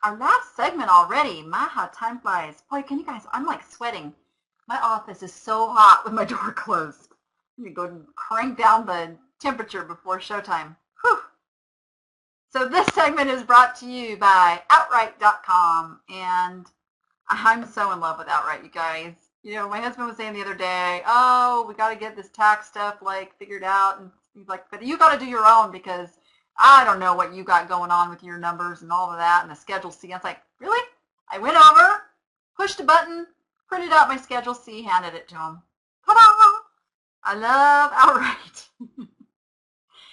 our last segment already. My, how time flies. Boy, can you guys, I'm like sweating. My office is so hot with my door closed. I'm going to go and crank down the temperature before showtime. Whew. So this segment is brought to you by Outright.com, and I'm so in love with Outright, you guys. You know, my husband was saying the other day, oh, we got to get this tax stuff like figured out, and he's like, but you got to do your own because I don't know what you got going on with your numbers and all of that and the Schedule C. I was like, really? I went over, pushed a button, printed out my Schedule C, handed it to him. Ta-da! I love Outright.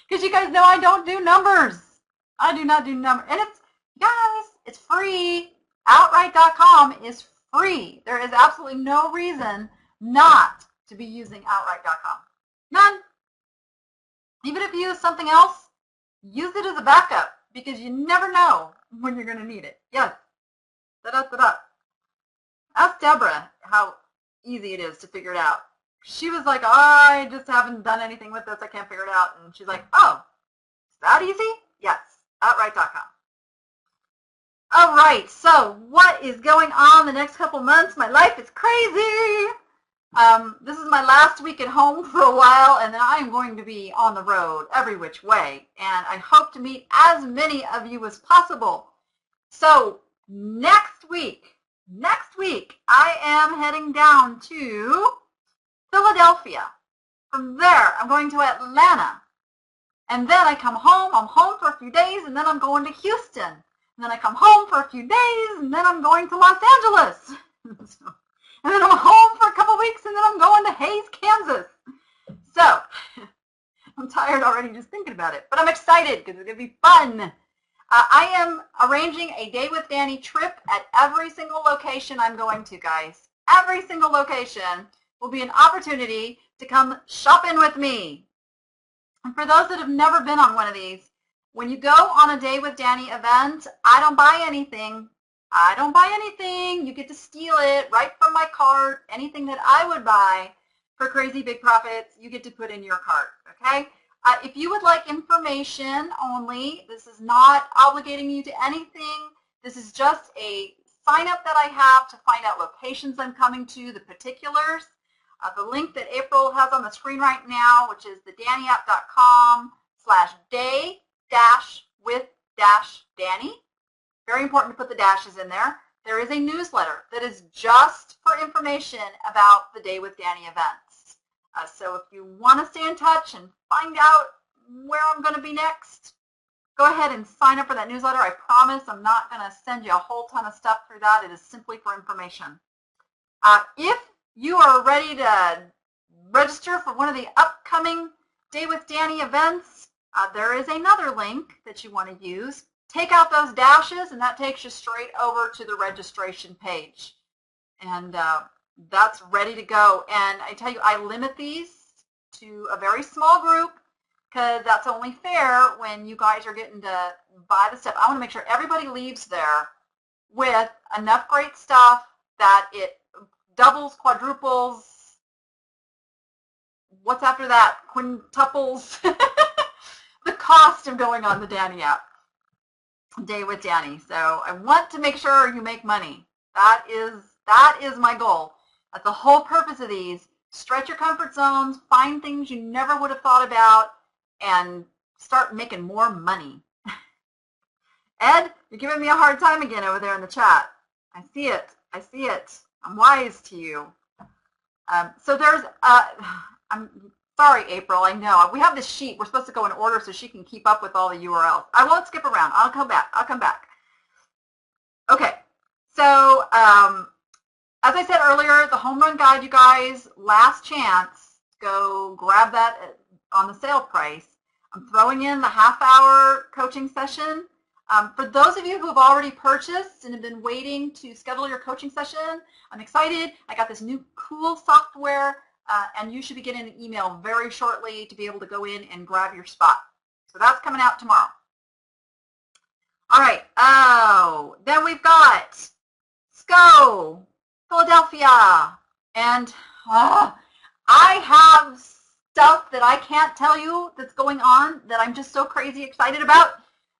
Because you guys know I don't do numbers. I do not do numbers. And it's, guys, it's free. Outright.com is free. There is absolutely no reason not to be using Outright.com. None. Even if you use something else, use it as a backup because you never know when you're going to need it. Yes. Da-da-da-da. Ask Deborah how easy it is to figure it out. She was like, I just haven't done anything with this. I can't figure it out. And she's like, oh, is that easy? Yes. Outright.com. All right, so what is going on the next couple months? My life is crazy. This is my last week at home for a while, and then I am going to be on the road every which way, and I hope to meet as many of you as possible. So next week, I am heading down to Philadelphia. From there, I'm going to Atlanta, and then I come home. I'm home for a few days, and then I'm going to Houston. And then I come home for a few days, and then I'm going to Los Angeles. And then I'm home for a couple weeks, and then I'm going to Hays, Kansas. So I'm tired already just thinking about it, but I'm excited because it's going to be fun. I am arranging a Day with Danni trip at every single location I'm going to, guys. Every single location will be an opportunity to come shopping with me. And for those that have never been on one of these, when you go on a Day with Danni event, I don't buy anything. I don't buy anything. You get to steal it right from my cart. Anything that I would buy for crazy big profits, you get to put in your cart, okay? If you would like information only, this is not obligating you to anything. This is just a sign up that I have to find out locations I'm coming to, the particulars. The link that April has on the screen right now, which is the danniapp.com/day-with-Danni. Very important to put the dashes in there. There is a newsletter that is just for information about the Day with Danni events. So if you want to stay in touch and find out where I'm going to be next, go ahead and sign up for that newsletter. I promise I'm not going to send you a whole ton of stuff through that. It is simply for information. If you are ready to register for one of the upcoming Day with Danni events, there is another link that you want to use. Take out those dashes, and that takes you straight over to the registration page. And that's ready to go. And I tell you, I limit these to a very small group because that's only fair when you guys are getting to buy the stuff. I want to make sure everybody leaves there with enough great stuff that it doubles, quadruples, what's after that, quintuples, the cost of going on the Danni app. Day with Danni. So I want to make sure you make money. That is my goal. That's the whole purpose of these. Stretch your comfort zones, find things you never would have thought about, and start making more money. Ed, you're giving me a hard time again over there in the chat. I see it. I see it. I'm wise to you. So there's, I'm sorry, April, I know. We have this sheet. We're supposed to go in order so she can keep up with all the URLs. I won't skip around. I'll come back. I'll come back. Okay. So as I said earlier, the home run guide, you guys, last chance. Go grab that on the sale price. I'm throwing in the half-hour coaching session. For those of you who have already purchased and have been waiting to schedule your coaching session, I'm excited. I got this new cool software. And you should be getting an email very shortly to be able to go in and grab your spot. So that's coming out tomorrow. All right. Oh, then we've got SCOE, Philadelphia. And I have stuff that I can't tell you that's going on that I'm just so crazy excited about.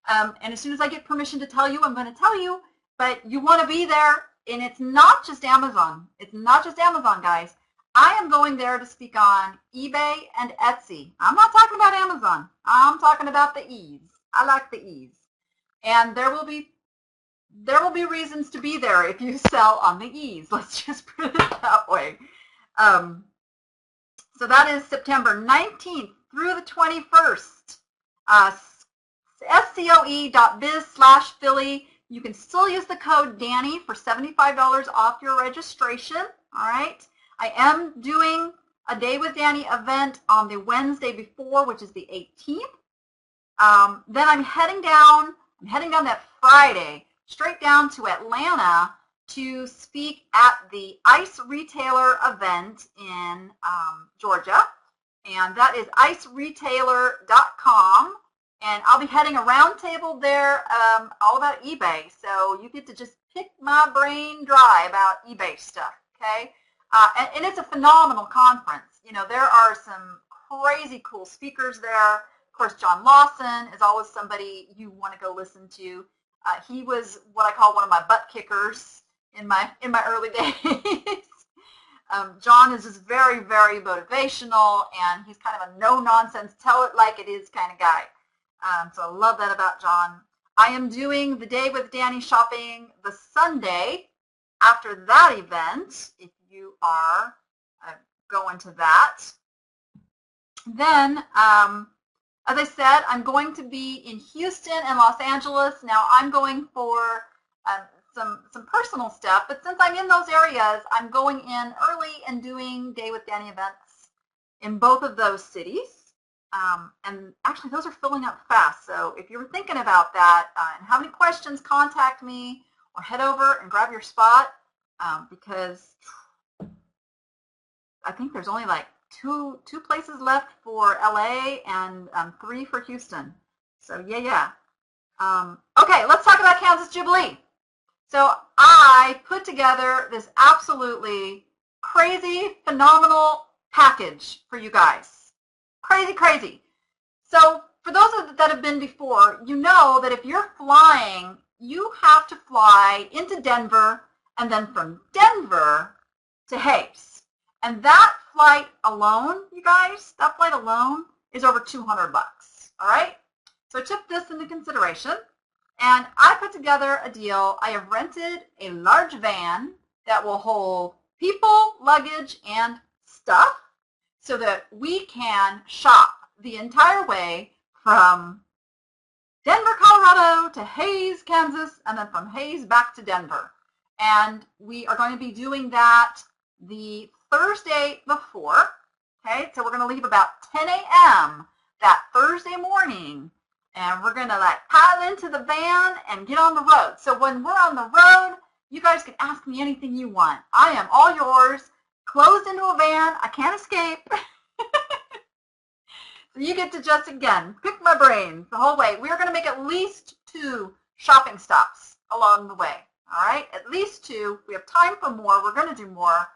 And as soon as I get permission to tell you, I'm going to tell you. but you want to be there, and it's not just Amazon. It's not just Amazon, guys. I am going there to speak on eBay and Etsy. I'm not talking about Amazon. I'm talking about the E's. I like the E's. And there will be reasons to be there if you sell on the E's. Let's just put it that way. So that is September 19th through the 21st. SCOE.biz/Philly. You can still use the code Danny for $75 off your registration. All right. I am doing a Day with Danny event on the Wednesday before, which is the 18th. Then I'm heading down that Friday, straight down to Atlanta to speak at the Ice Retailer event in Georgia. And that is iceretailer.com. And I'll be heading a roundtable there all about eBay. So you get to just pick my brain dry about eBay stuff, okay? And it's a phenomenal conference. You know, there are some crazy cool speakers there. Of course, John Lawson is always somebody you want to go listen to. He was what I call one of my butt kickers in my early days. John is just very, very motivational, and he's kind of a no-nonsense, tell it like it is kind of guy. So I love that about John. I am doing the Day with Danny shopping the Sunday after that event, if you are going to that. Then, as I said, I'm going to be in Houston and Los Angeles. Now I'm going for some personal stuff, but since I'm in those areas, I'm going in early and doing Day with Danny events in both of those cities. And actually, those are filling up fast. So if you're thinking about that and have any questions, contact me or head over and grab your spot because I think there's only like two places left for LA and 3 for Houston. So yeah. Okay, let's talk about Kansas Jubilee. So I put together this absolutely crazy, phenomenal package for you guys. Crazy. So for those that have been before, you know that if you're flying, you have to fly into Denver and then from Denver to Hayes. And that flight alone, you guys, that flight alone is over $200, all right? So I took this into consideration, and I put together a deal. I have rented a large van that will hold people, luggage, and stuff so that we can shop the entire way from Denver, Colorado to Hayes, Kansas, and then from Hayes back to Denver. And we are going to be doing that the Thursday before, okay? So we're going to leave about 10 a.m. that Thursday morning, and we're going to like pile into the van and get on the road. So when we're on the road, you guys can ask me anything you want. I am all yours, closed into a van. I can't escape. So you get to just, again, pick my brains the whole way. We are going to make at least 2 shopping stops along the way, all right? At least 2. We have time for more. We're going to do more.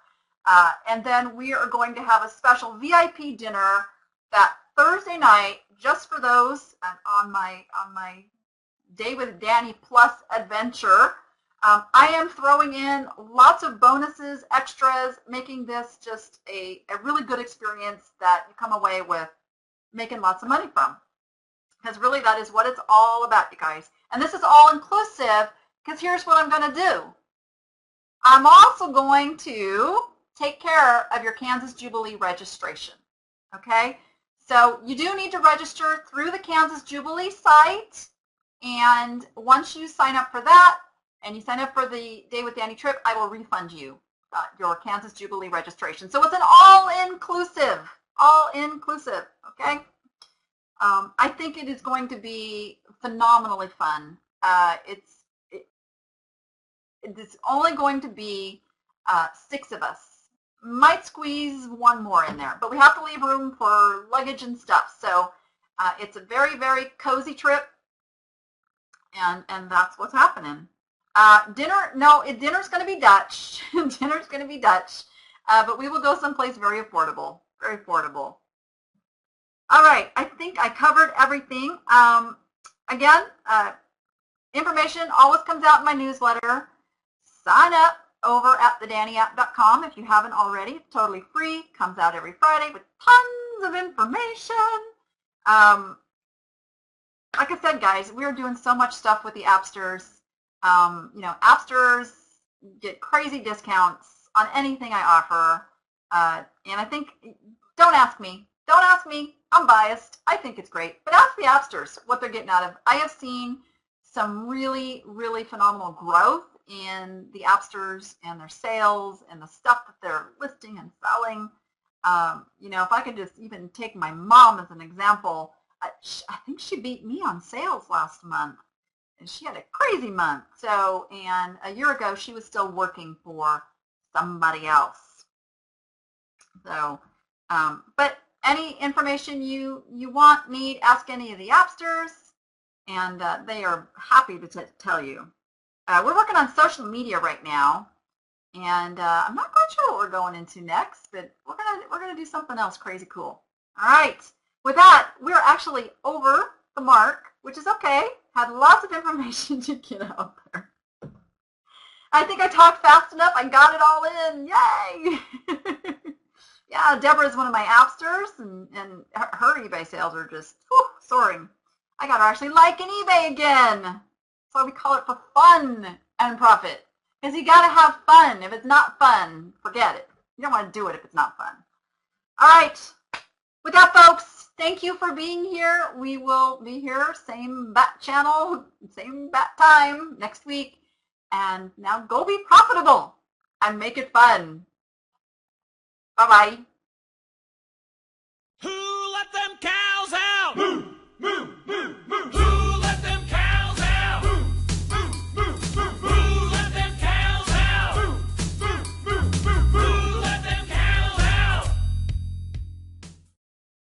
And then we are going to have a special VIP dinner that Thursday night just for those on my Day with Danny Plus adventure. I am throwing in lots of bonuses, extras, making this just a really good experience that you come away with making lots of money from. Because really that is what it's all about, you guys. And this is all inclusive because here's what I'm going to do. I'm also going to take care of your Kansas Jubilee registration, okay? So you do need to register through the Kansas Jubilee site, and once you sign up for that and you sign up for the Day with Danny trip, I will refund you your Kansas Jubilee registration. So it's an all-inclusive, okay? I think it is going to be phenomenally fun. It's only going to be 6 of us. Might squeeze 1 more in there, but we have to leave room for luggage and stuff. So it's a very, very cozy trip, and that's what's happening. Dinner's going to be Dutch. Dinner's going to be Dutch, but we will go someplace very affordable, All right, I think I covered everything. Again, Information always comes out in my newsletter. Sign up over at thedanniapp.com if you haven't already. It's totally free. Comes out every Friday with tons of information. Like I said, guys, we're doing so much stuff with the Appsters. You know, Appsters get crazy discounts on anything I offer. And I think, don't ask me. Don't ask me. I'm biased. I think it's great. But ask the Appsters what they're getting out of. I have seen some really, really phenomenal growth in the Appsters and their sales and the stuff that they're listing and selling. You know, if I could just even take my mom as an example, I think she beat me on sales last month. And she had a crazy month. So, and a year ago, she was still working for somebody else. So, but any information you want, need, ask any of the Appsters, and they are happy to tell you. We're working on social media right now, and I'm not quite sure what we're going into next, but we're gonna do something else crazy cool. All right. With that, we're actually over the mark, which is okay. Had lots of information to get out there. I think I talked fast enough. I got it all in. Yay! Yeah, Deborah is one of my Appsters, and her eBay sales are just soaring. I got her actually liking eBay again. That's why we call it for fun and profit. Because you got to have fun. If it's not fun, forget it. You don't want to do it if it's not fun. All right. With that, folks, thank you for being here. We will be here, same bat channel, same bat time next week. And now go be profitable and make it fun. Bye-bye.